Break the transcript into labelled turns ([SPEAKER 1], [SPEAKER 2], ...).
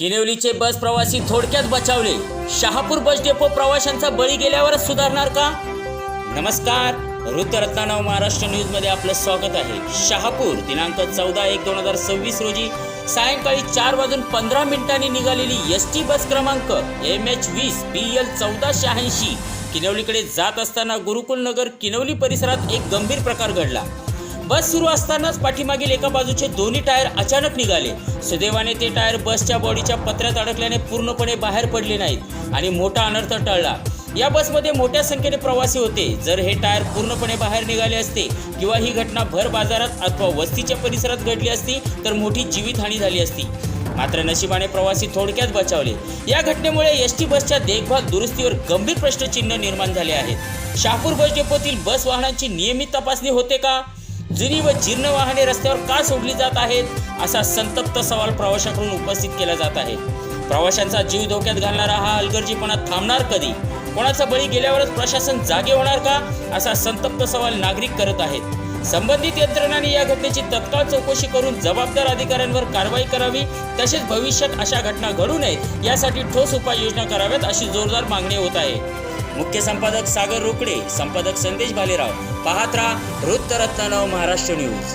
[SPEAKER 1] किनवलीचे बस प्रवासी थोडक्यात बचावले. शहापूर बस डेपो प्रवाशांचा बळी गेल्यावरच सुधारणार का? नमस्कार, वृत्तरत्न महाराष्ट्र न्यूज मध्ये आपलं स्वागत आहे. शहापूर दिनांक 14/1/2026 रोजी सायंकाळी 4:15 निघालेली एसटी बस क्रमांक MH20 PL 1486 किनवलीकडे जात असताना गुरुकुल नगर किनवली परिसरात एक गंभीर प्रकार घडला. बस सुरू असतानाच पाठीमागील एका बाजूचे दोन्ही टायर अचानक निघाले. सुदैवाने ते टायर बसच्या बॉडीच्या पत्र्यात अडकल्याने पूर्णपणे बाहेर पडले नाहीत आणि मोठा अनर्थ टळला. या बसमध्ये मोठ्या संख्येने प्रवासी होते. जर हे टायर पूर्णपणे बाहेर निघाले असते किंवा ही घटना भर बाजारात अथवा वस्तीच्या परिसरात घडली असती तर मोठी जीवितहानी झाली असती. मात्र नशिबाने प्रवासी थोडक्यात बचावले. या घटनेमुळे एसटी बसच्या देखभाल दुरुस्तीवर गंभीर प्रश्नचिन्ह निर्माण झाले आहेत. शहापूर बस डेपोतील बस वाहनांची नियमित तपासणी होते का? जुनी व जीर्ण वाहने रस्त्यावर का सोडली जात आहेत? असा संतप्त सवाल प्रवाशांकडून उपस्थित केला जात आहे. प्रवाशांचा जीव धोक्यात घालणारा हा हलगर्जीपणा थांबणार कधी? कोणाचा बळी गेल्यावरच प्रशासन जागे होणार का? असा संतप्त सवाल नागरिक करत आहेत. संबंधित यंत्रणांनी या घटनेची तत्काळ चौकशी करून जबाबदार अधिकाऱ्यांवर कारवाई करावी. तसेच भविष्यात अशा घटना घडू नयेत यासाठी ठोस उपाययोजना कराव्यात अशी जोरदार मागणी होत आहे. मुख्य संपादक सागर रोकडे, संपादक संदेश भालेराव. पाहत राहा वृत्तरत्न महाराष्ट्र न्यूज.